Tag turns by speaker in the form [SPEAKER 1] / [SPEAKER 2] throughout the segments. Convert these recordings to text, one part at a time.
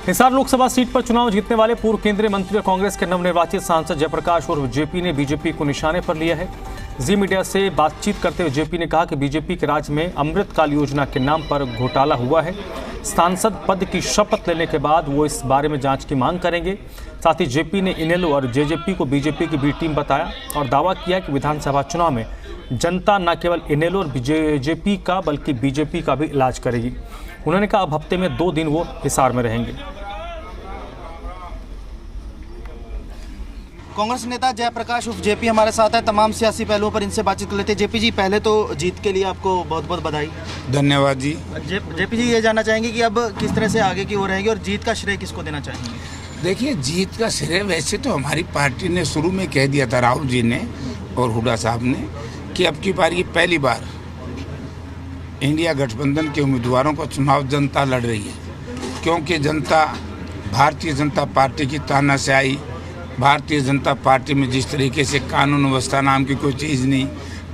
[SPEAKER 1] Hisar Lok Sabha seat पर चुनाव जीतने वाले पूर्व केंद्रीय मंत्री और कांग्रेस के नवनिर्वाचित सांसद जयप्रकाश उर्फ जेपी ने बीजेपी को निशाने पर लिया है। जी मीडिया से बातचीत करते हुए जेपी ने कहा कि बीजेपी के राज में अमृतकाल योजना के नाम पर घोटाला हुआ है। सांसद पद की शपथ लेने के बाद वो इस बारे में जांच की मांग करेंगे। साथ ही जेपी ने इनेलो और जेजेपी को बीजेपी की बी टीम बताया और दावा किया कि विधानसभा चुनाव में जनता न केवल इनेलो और जेजेपी का बल्कि बीजेपी का भी इलाज करेगी। उन्होंने कहा अब हफ्ते में 2 दिन वो हिसार में रहेंगे।
[SPEAKER 2] कांग्रेस नेता जयप्रकाश उर्फ जेपी हमारे साथ है। तमाम सियासी पहलुओं पर इनसे बातचीत कर लेते हैं। जेपी जी, पहले तो जीत के लिए आपको बहुत बहुत बधाई।
[SPEAKER 3] धन्यवाद जी।
[SPEAKER 2] जेपी जी, ये जानना चाहेंगे कि अब किस तरह से आगे की ओर रहेगी और जीत का श्रेय किसको देना चाहेंगे?
[SPEAKER 3] देखिए, जीत का श्रेय वैसे तो हमारी पार्टी ने शुरू में कह दिया था, राहुल जी ने और हुड्डा साहब ने, कि अब की बार ये पहली बार इंडिया गठबंधन के उम्मीदवारों का चुनाव जनता लड़ रही है। क्योंकि जनता भारतीय जनता पार्टी की तानाशाही, भारतीय जनता पार्टी में जिस तरीके से कानून व्यवस्था नाम की कोई चीज़ नहीं,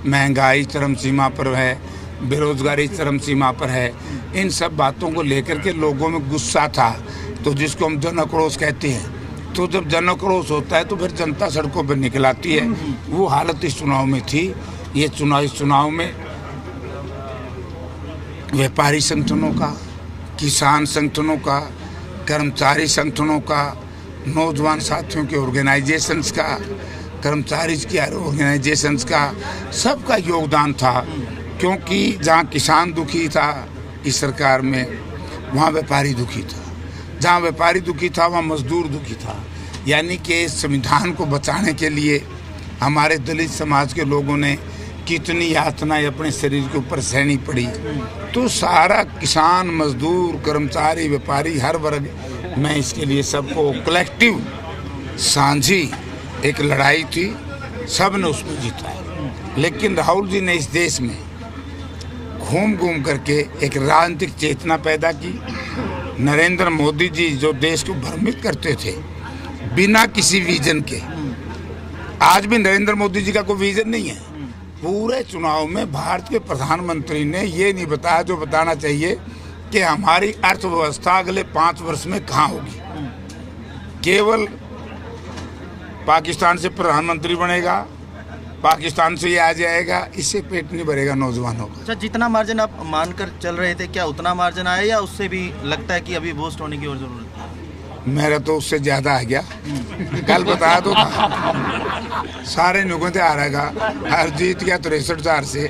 [SPEAKER 3] महंगाई चरम सीमा पर है, बेरोजगारी चरम सीमा पर है, इन सब बातों को लेकर के लोगों में गुस्सा था। तो जिसको हम जन आक्रोश कहते हैं, तो जब जन आक्रोश होता है तो फिर जनता सड़कों पर निकल आती है। वो हालत इस चुनाव में थी। इस चुनाव में व्यापारी संगठनों का, किसान संगठनों का, कर्मचारी संगठनों का, नौजवान साथियों के ऑर्गेनाइजेशंस का, कर्मचारी की ऑर्गेनाइजेशंस का, सबका योगदान था। क्योंकि जहाँ किसान दुखी था इस सरकार में, वहाँ व्यापारी दुखी था। जहाँ व्यापारी दुखी था वहाँ मजदूर दुखी था। यानी कि संविधान को बचाने के लिए हमारे दलित समाज के लोगों ने कितनी यातनाएं अपने शरीर के ऊपर सहनी पड़ी। तो सारा किसान, मजदूर, कर्मचारी, व्यापारी, हर वर्ग में इसके लिए सबको कलेक्टिव साझी एक लड़ाई थी, सब ने उसको जीता है। लेकिन राहुल जी ने इस देश में घूम घूम करके एक राजनीतिक चेतना पैदा की। नरेंद्र मोदी जी जो देश को भ्रमित करते थे बिना किसी विजन के, आज भी नरेंद्र मोदी जी का कोई विजन नहीं है। पूरे चुनाव में भारत के प्रधानमंत्री ने ये नहीं बताया जो बताना चाहिए कि हमारी अर्थव्यवस्था अगले 5 वर्ष में कहाँ होगी। केवल पाकिस्तान से प्रधानमंत्री बनेगा, पाकिस्तान से ये आ जाएगा, इससे पेट नहीं भरेगा नौजवानों का।
[SPEAKER 2] अच्छा, जितना मार्जिन आप मानकर चल रहे थे, क्या उतना मार्जिन आया या उससे भी लगता है कि अभी बूस्ट होने की और जरूरत है?
[SPEAKER 3] मेरा तो उससे ज़्यादा आ गया। कल बताया तो था, सारे नुकते आ रहेगा। हर जीत गया 63,000 से।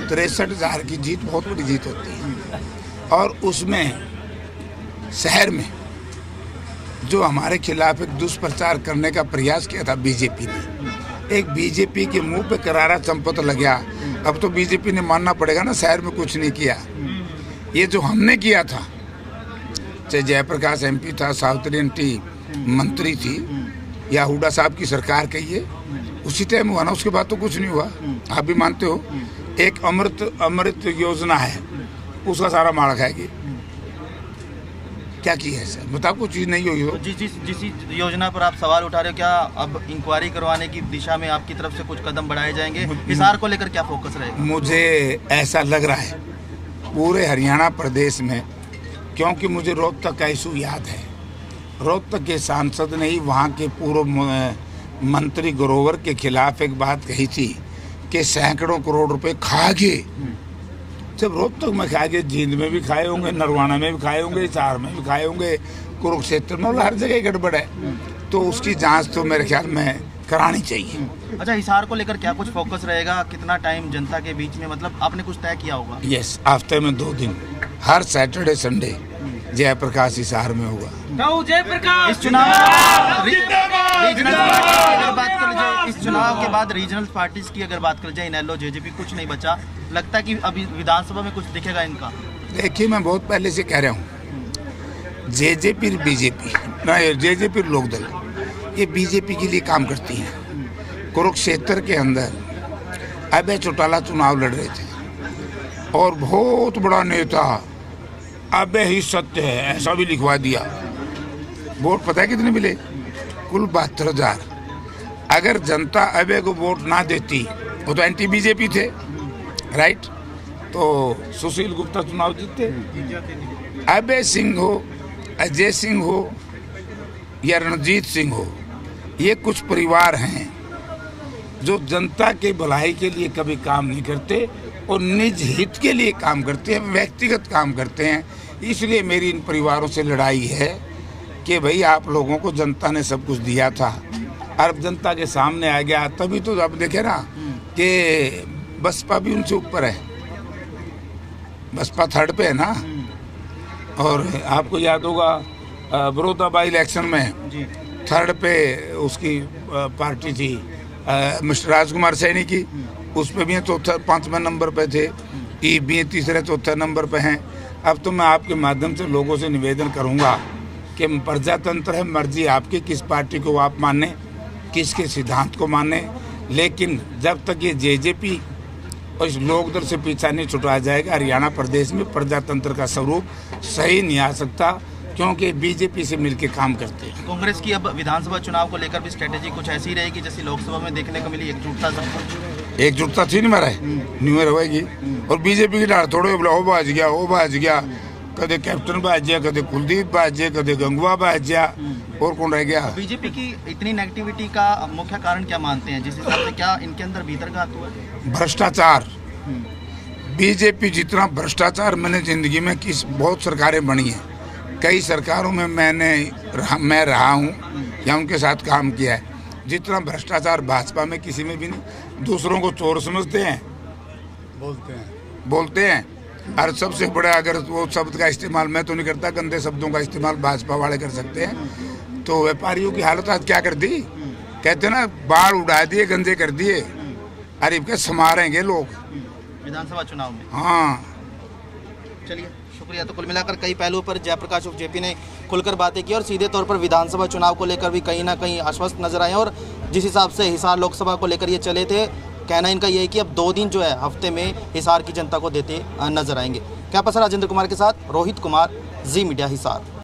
[SPEAKER 3] 63,000 की जीत बहुत बड़ी जीत होती है। और उसमें शहर में जो हमारे खिलाफ एक दुष्प्रचार करने का प्रयास किया था बीजेपी ने, एक बीजेपी के मुंह पे करारा चंपत लग गया। अब तो बीजेपी ने मानना पड़ेगा ना, शहर में कुछ नहीं किया। ये जो हमने किया था, चाहे जयप्रकाश एमपी था, सावित्री आंटी मंत्री थी, या हुड्डा साहब की सरकार कहिए, उसी टाइम हुआ ना। उसके बाद तो कुछ नहीं हुआ। आप भी मानते हो। एक अमृत योजना है, उसका सारा मार खाएगी। क्या किया है सर, बताओ। कुछ चीज़ नहीं हुई हो।
[SPEAKER 2] जिस योजना पर आप सवाल उठा रहे हो, क्या अब इंक्वायरी करवाने की दिशा में आपकी तरफ से कुछ कदम बढ़ाए जाएंगे? हिसार को लेकर क्या फोकस रहेगा? मुझे
[SPEAKER 3] ऐसा लग रहा है पूरे हरियाणा प्रदेश में, क्योंकि मुझे रोहतक का इशू याद है। रोहतक के सांसद ने ही वहाँ के पूर्व मंत्री ग्रोवर के खिलाफ एक बात कही थी कि सैकड़ों करोड़ रुपए खा गए। जब रोहतक में खाए गए, जींद में भी खाए होंगे, नरवाना में भी खाए होंगे, हिसार में भी खाए होंगे, कुरुक्षेत्र में, हर जगह गड़बड़ है। तो उसकी जांच तो मेरे ख्याल में करानी चाहिए।
[SPEAKER 2] अच्छा, हिसार को लेकर क्या कुछ फोकस रहेगा? कितना टाइम जनता के बीच में, मतलब आपने कुछ तय किया होगा?
[SPEAKER 3] यस, हफ्ते में 2 दिन, हर सैटरडे संडे जयप्रकाश हिसार में होगा।
[SPEAKER 2] इस चुनाव के बाद रीजनल पार्टीज की अगर बात कर जाए, इनेलो, जेजेपी, कुछ नहीं बचा। लगता है कि अभी विधानसभा में कुछ दिखेगा इनका?
[SPEAKER 3] देखिए, मैं बहुत पहले से कह रहा हूँ, जेजेपी बीजेपी, जेजेपी लोकदल, ये बीजेपी के लिए काम करती हैं। कुरुक्षेत्र के अंदर अभय चौटाला चुनाव लड़ रहे थे और बहुत बड़ा नेता अबे ही सत्य है ऐसा भी लिखवा दिया। वोट पता है कितने मिले? कुल 72,000। अगर जनता अबे को वोट ना देती, वो तो एंटी बीजेपी थे, राइट, तो सुशील गुप्ता चुनाव जीतते। अबे सिंह हो अजय सिंह हो या रणजीत सिंह हो, ये कुछ परिवार हैं जो जनता के भलाई के लिए कभी काम नहीं करते और निज हित के लिए काम करते हैं, व्यक्तिगत काम करते हैं। इसलिए मेरी इन परिवारों से लड़ाई है कि भाई आप लोगों को जनता ने सब कुछ दिया था और अब जनता के सामने आ गया, तभी तो अब देखे ना कि बसपा भी उनसे ऊपर है, बसपा थर्ड पे है ना। और आपको याद होगा बड़ौदा बाई इलेक्शन में थर्ड पे उसकी पार्टी थी मिस्टर राजकुमार सैनी की, उस पर भी चौथा 5वें नंबर पे थे, ई भी तीसरे चौथे नंबर पे हैं। अब तो मैं आपके माध्यम से लोगों से निवेदन करूंगा कि प्रजातंत्र है, मर्जी आपकी किस पार्टी को आप माने, किसके सिद्धांत को माने, लेकिन जब तक ये जेजेपी और इस लोकदल से पीछा नहीं छुटवाया जाएगा, हरियाणा प्रदेश में प्रजातंत्र का स्वरूप सही नहीं आ सकता, क्योंकि बीजेपी से मिलकर काम करते हैं।
[SPEAKER 2] कांग्रेस की अब विधानसभा चुनाव को लेकर भी स्ट्रेटेजी कुछ ऐसी रहेगी जैसे लोकसभा में देखने को मिली, एकजुटता सब कुछ?
[SPEAKER 3] एकजुटता थी नहीं मारा है, नहीं रहेगी। और बीजेपी की डाल थोड़े बोला, वो बाज गया, कदे कैप्टन बाज गया, कदे कुलदीप बाज गया, कदे गंगवा बाज गया, और कौन रह गया?
[SPEAKER 2] बीजेपी की इतनी नेगेटिविटी का मुख्य कारण क्या मानते हैं, जिस हिसाब से क्या इनके अंदर भीतरघात हुआ है?
[SPEAKER 3] भ्रष्टाचार। बीजेपी जितना भ्रष्टाचार मैंने जिंदगी में बहुत सरकारें बनी हैं, कई सरकारों में मैं रहा हूँ या उनके साथ काम किया है, जितना भ्रष्टाचार भाजपा में किसी में भी नहीं। दूसरों को चोर समझते हैं, बोलते हैं। और सबसे बड़ा, अगर वो शब्द का इस्तेमाल मैं तो नहीं करता, गंदे शब्दों का इस्तेमाल भाजपा वाले कर सकते हैं। तो व्यापारियों की हालत आज क्या कर दी, कहते ना बाल उड़ा दिए, गंदे कर दिए, अरे के समारेंगे लोग
[SPEAKER 2] विधानसभा चुनाव में।
[SPEAKER 3] हाँ
[SPEAKER 2] चलिए, शुक्रिया। तो कुल मिलाकर कई पहलुओं पर जयप्रकाश उर्फ जेपी ने खुलकर बातें की और सीधे तौर पर विधानसभा चुनाव को लेकर भी कहीं ना कहीं आश्वस्त नजर आए। और जिस हिसाब से हिसार लोकसभा को लेकर ये चले थे, कहना इनका ये है कि अब 2 दिन जो है हफ्ते में हिसार की जनता को देते नजर आएंगे। कैमरा पर्सन राजेंद्र कुमार के साथ रोहित कुमार, जी मीडिया हिसार।